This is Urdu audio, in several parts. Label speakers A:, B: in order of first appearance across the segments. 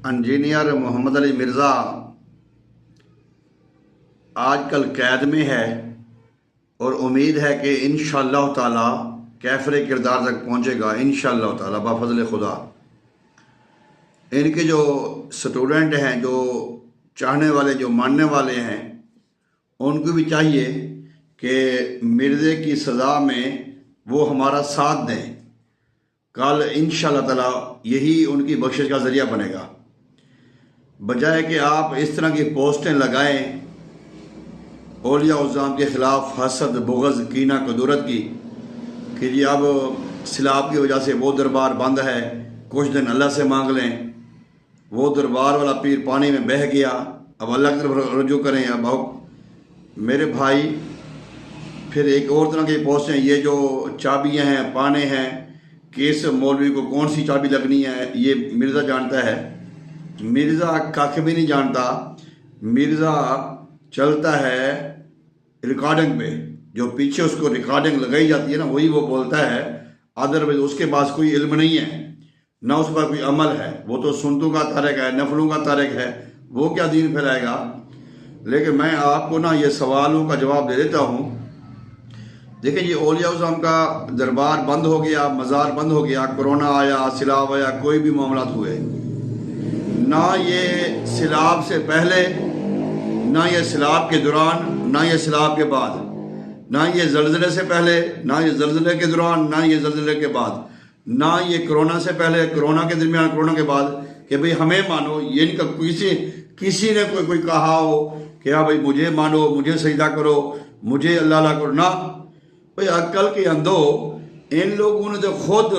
A: انجینئر محمد علی مرزا آج کل قید میں ہے اور امید ہے کہ انشاءاللہ تعالی کیفر کردار تک پہنچے گا انشاءاللہ تعالی بفضل خدا۔ ان کے جو سٹوڈنٹ ہیں، جو چاہنے والے، جو ماننے والے ہیں، ان کو بھی چاہیے کہ مرزے کی سزا میں وہ ہمارا ساتھ دیں۔ کل انشاءاللہ تعالی یہی ان کی بخشش کا ذریعہ بنے گا، بجائے کہ آپ اس طرح کی پوسٹیں لگائیں اولیاء اعظام کے خلاف حسد، بغض، کینہ، کدورت کی، کہ جی اب سیلاب کی وجہ سے وہ دربار بند ہے، کچھ دن اللہ سے مانگ لیں، وہ دربار والا پیر پانی میں بہہ گیا، اب اللہ کی طرف رجوع کریں۔ اب میرے بھائی، پھر ایک اور طرح کی پوسٹیں، یہ جو چابیاں ہیں، پانے ہیں، کہ اس مولوی کو کون سی چابی لگنی ہے، یہ مرزا جانتا ہے۔ مرزا کھ بھی نہیں جانتا۔ مرزا چلتا ہے ریکارڈنگ پہ، جو پیچھے اس کو ریکارڈنگ لگائی جاتی ہے نا، وہی وہ بولتا ہے۔ ادروائز اس کے پاس کوئی علم نہیں ہے، نہ اس پر کوئی عمل ہے، وہ تو سنتوں کا تارک ہے، نفلوں کا تارک ہے، وہ کیا دین پھیلائے گا۔ لیکن میں آپ کو نا یہ سوالوں کا جواب دے دیتا ہوں۔ دیکھیں جی، اولیاء اعظم کا دربار بند ہو گیا، مزار بند ہو گیا، کرونا آیا، سیلاب آیا، کوئی بھی معاملات ہوئے، نہ یہ سیلاب سے پہلے، نہ یہ سیلاب کے دوران، نہ یہ سیلاب کے بعد، نہ یہ زلزلے سے پہلے، نہ یہ زلزلے کے دوران، نہ یہ زلزلے کے بعد، نہ یہ کرونا سے پہلے، کرونا کے درمیان، کرونا کے بعد، کہ بھئی ہمیں مانو۔ یہ ان کا کسی نے کوئی کہا ہو کہ ہاں بھئی مجھے مانو، مجھے سجدہ کرو، مجھے اللہ اللہ کرو، نہ بھئی عقل کے اندھو، ان لوگوں نے تو خود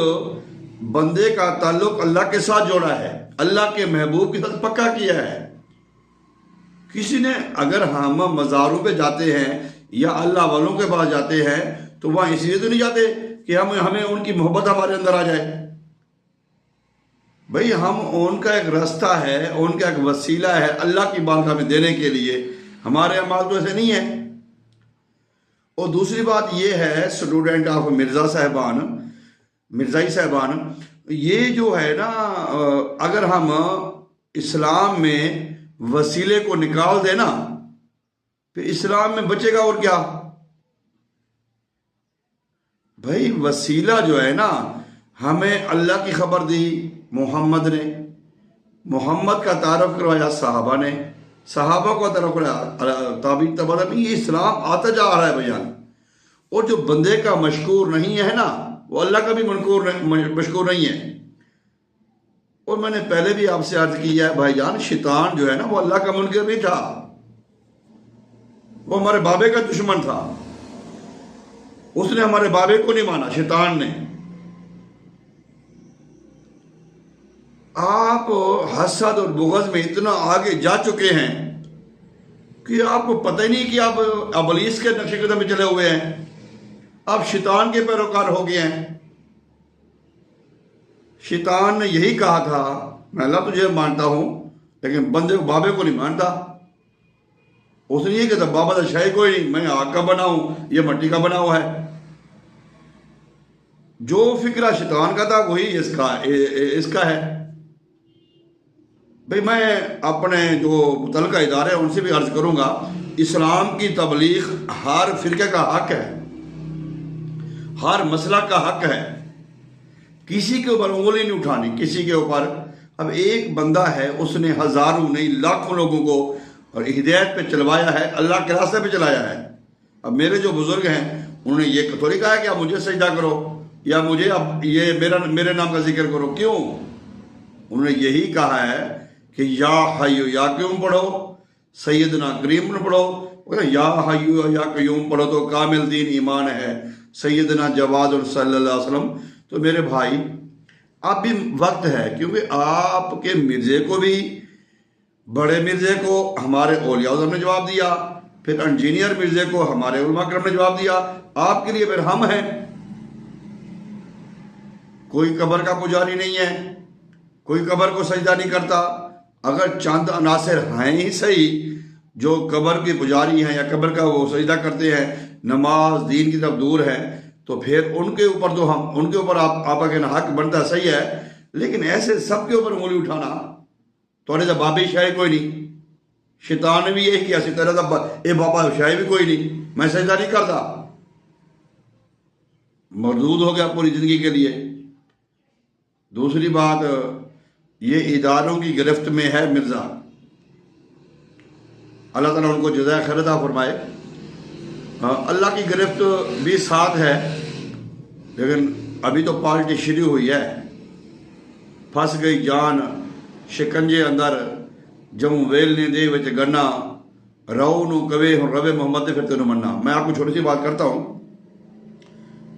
A: بندے کا تعلق اللہ کے ساتھ جوڑا ہے، اللہ کے محبوب کے ساتھ پکا کیا ہے۔ کسی نے، اگر ہم مزاروں پہ جاتے ہیں یا اللہ والوں کے پاس جاتے ہیں تو وہاں اس لیے تو نہیں جاتے کہ ہمیں ان کی محبت ہمارے اندر آ جائے۔ بھئی ہم ان کا ایک راستہ ہے، ان کا ایک وسیلہ ہے اللہ کی بارگاہ میں دینے کے لیے، ہمارے اعمال تو ایسے نہیں ہیں۔ اور دوسری بات یہ ہے، اسٹوڈنٹ آف مرزا صاحبان، مرزائی صاحبان، یہ جو ہے نا، اگر ہم اسلام میں وسیلے کو نکال دیں نا، پھر اسلام میں بچے گا اور کیا۔ بھائی وسیلہ جو ہے نا، ہمیں اللہ کی خبر دی محمد نے، محمد کا تعارف کروایا صحابہ نے، صحابہ کو تعارف کروایا تابعین تبع تابعین۔ یہ اسلام آتا جا رہا ہے بیان۔ اور جو بندے کا مشکور نہیں ہے نا، وہ اللہ کا بھی مشکور نہیں ہے۔ اور میں نے پہلے بھی آپ سے عرض کیا ہے بھائی جان، شیطان جو ہے نا، وہ اللہ کا منکر نہیں تھا، وہ ہمارے بابے کا دشمن تھا۔ اس نے ہمارے بابے کو نہیں مانا، شیطان نے۔ آپ حسد اور بغض میں اتنا آگے جا چکے ہیں کہ آپ کو پتہ ہی نہیں کہ آپ ابلیس کے نقش قدم میں چلے ہوئے ہیں، آپ شیطان کے پیروکار ہو گئے ہیں۔ شیطان نے یہی کہا تھا، میں اللہ تجھے مانتا ہوں لیکن بندے کو، بابے کو نہیں مانتا۔ اس نے یہ کہتا بابا تو شے کوئی نہیں، میں آگ کا بنا ہوں، یہ مٹی کا بنا ہوا ہے۔ جو فکرہ شیطان کا تھا وہی اس کا ہے۔ بھئی میں اپنے جو متعلقہ ادارے ہیں ان سے بھی عرض کروں گا، اسلام کی تبلیغ ہر فرقے کا حق ہے، ہر مسلک کا حق ہے، کسی کے اوپر انگلی نہیں اٹھانی، کسی کے اوپر۔ اب ایک بندہ ہے، اس نے ہزاروں نہیں لاکھوں لوگوں کو اور ہدایت پہ چلوایا ہے، اللہ کے راستے پہ چلایا ہے۔ اب میرے جو بزرگ ہیں انہوں نے یہ تھوڑی کہا کہ آپ مجھے سجدہ کرو یا مجھے اب یہ میرے نام کا ذکر کرو۔ کیوں؟ انہوں نے یہی کہا ہے کہ یا حیو یا قیوم پڑھو، سیدنا کریم نے پڑھو، یا حیو یا قیوم پڑھو تو کامل دین ایمان ہے، سیدنا جواد صلی اللہ علیہ وسلم۔ تو میرے بھائی اب بھی وقت ہے، کیونکہ آپ کے مرزے کو بھی، بڑے مرزے کو ہمارے اولیاء اعظم نے جواب دیا، پھر انجینئر مرزے کو ہمارے علماء کرام نے جواب دیا، آپ کے لیے پھر ہم ہیں۔ کوئی قبر کا پجاری نہیں ہے، کوئی قبر کو سجدہ نہیں کرتا۔ اگر چند عناصر ہیں ہی صحیح جو قبر کے پجاری ہیں یا قبر کا وہ سجدہ کرتے ہیں، نماز دین کی طرف دور ہے، تو پھر ان کے اوپر تو ان کے اوپر آپ کا کہنا حق بنتا صحیح ہے، لیکن ایسے سب کے اوپر انگلی اٹھانا تھوڑے دا بابے شاہی کوئی نہیں، شیطان نے بھی یہی کیا سی، تیرا دا اے بابا شاہی بھی کوئی نہیں، میں سجدہ نہیں کرتا، مردود ہو گیا پوری زندگی کے لیے۔ دوسری بات، یہ اداروں کی گرفت میں ہے مرزا، اللہ تعالیٰ ان کو جزائے خیر عطا فرمائے۔ اللہ کی گرفت بھی ساتھ ہے، لیکن ابھی تو پارٹی شروع ہوئی ہے، پھنس گئی جان شکنجے اندر، جموں ویل نے دے وچ گنا، رو نو کوے ہوں رب محمد پھر تینوں مننا۔ میں آپ کو چھوٹی سی بات کرتا ہوں،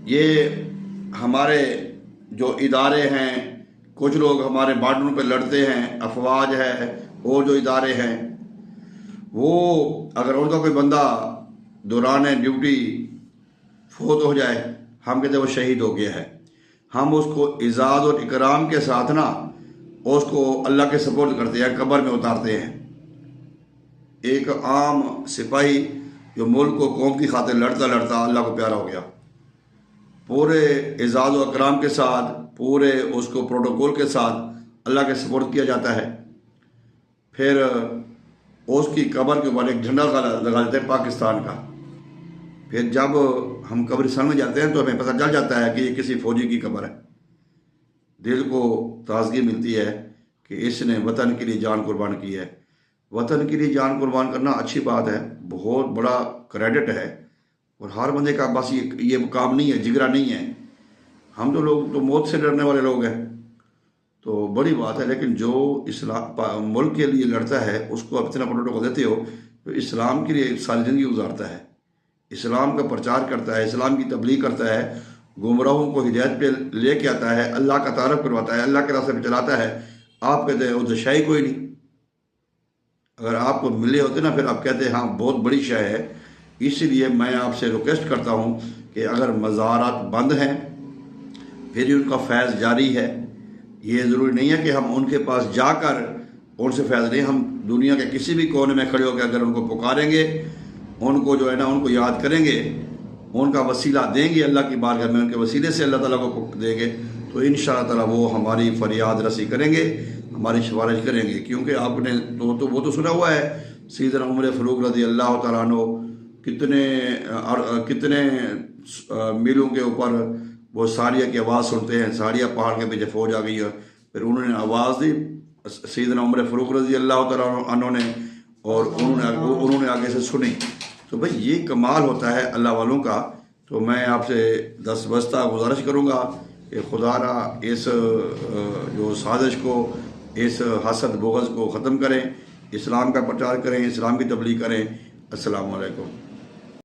A: یہ ہمارے جو ادارے ہیں، کچھ لوگ ہمارے بارڈروں پہ لڑتے ہیں، افواج ہے اور جو ادارے ہیں، وہ اگر ان کا کوئی بندہ دوران ڈیوٹی فوت ہو جائے، ہم کہتے ہیں وہ شہید ہو گیا ہے، ہم اس کو اعزاز اور اکرام کے ساتھ نا اس کو اللہ کے سپورٹ کرتے ہیں، قبر میں اتارتے ہیں۔ ایک عام سپاہی جو ملک و قوم کی خاطر لڑتا لڑتا اللہ کو پیارا ہو گیا، پورے اعزاز و اکرام کے ساتھ، پورے اس کو پروٹوکول کے ساتھ اللہ کے سپورٹ کیا جاتا ہے۔ پھر اس کی قبر کے اوپر ایک جھنڈا لگا دیتے ہیں پاکستان کا۔ پھر جب ہم قبرستان میں جاتے ہیں تو ہمیں پتہ چل جاتا ہے کہ یہ کسی فوجی کی قبر ہے۔ دل کو تازگی ملتی ہے کہ اس نے وطن کے لیے جان قربان کی ہے۔ وطن کے لیے جان قربان کرنا اچھی بات ہے، بہت بڑا کریڈٹ ہے، اور ہر بندے کا بس یہ مقام نہیں ہے، جگرا نہیں ہے۔ ہم تو لوگ تو موت سے ڈرنے والے لوگ ہیں، تو بڑی بات ہے، لیکن جو اسلام ملک کے لیے لڑتا ہے اس کو اب اتنا پروٹوکول دیتے ہو، تو اسلام کے لیے ساری زندگی گزارتا ہے، اسلام کا پرچار کرتا ہے، اسلام کی تبلیغ کرتا ہے، گمراہوں کو ہدایت پہ لے کے آتا ہے، اللہ کا تعارف کرواتا ہے، اللہ کے راستے پہ چلاتا ہے۔ آپ کہتے ہیں ادھر شاہی کوئی نہیں، اگر آپ کو ملے ہوتے نا پھر آپ کہتے ہیں ہاں بہت بڑی شے ہے۔ اس لیے میں آپ سے ریکویسٹ کرتا ہوں کہ اگر مزارات بند ہیں پھر ان کا فیض جاری ہے، یہ ضروری نہیں ہے کہ ہم ان کے پاس جا کر ان سے فیض لیں، ہم دنیا کے کسی بھی کونے میں کھڑے ہو کے اگر ان کو پکاریں گے، ان کو جو ہے نا ان کو یاد کریں گے، ان کا وسیلہ دیں گے اللہ کی بارگاہ میں، ان کے وسیلے سے اللہ تعالیٰ کو دیں گے، تو انشاءاللہ تعالیٰ وہ ہماری فریاد رسی کریں گے، ہماری سفارش کریں گے۔ کیونکہ آپ نے تو وہ تو سنا ہوا ہے، سیدنا عمر فاروق رضی اللہ تعالیٰ عنہ کتنے میلوں کے اوپر وہ ساریہ کی آواز سنتے ہیں، ساریہ پہاڑ کے پیچھے فوج آ گئی ہے، پھر انہوں نے آواز دی سیدنا عمر فاروق رضی اللہ تعالیٰ عنہ نے، اور انہوں نے آگے سے سنی۔ تو بھئی یہ کمال ہوتا ہے اللہ والوں کا۔ تو میں آپ سے دستبستہ گزارش کروں گا کہ خدا را اس جو سازش کو، اس حسد بغض کو ختم کریں، اسلام کا پرچار کریں، اسلام کی تبلیغ کریں۔ السلام علیکم۔